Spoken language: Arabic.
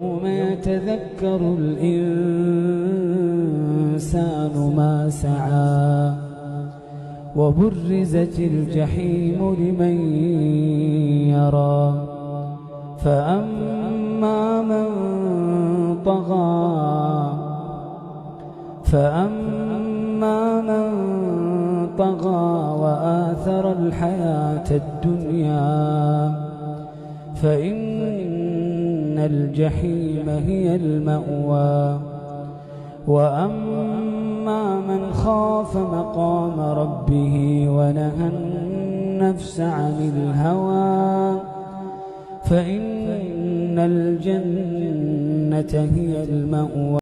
يوم يتذكر الإنسان ما سعى وبرزت الجحيم لمن يرى فأما من طغى وآثر الحياة الدنيا فإن الجحيم هي المأوى وأما من خاف مقام ربه ونهى النفس عن الهوى فإن الجنة هي المأوى.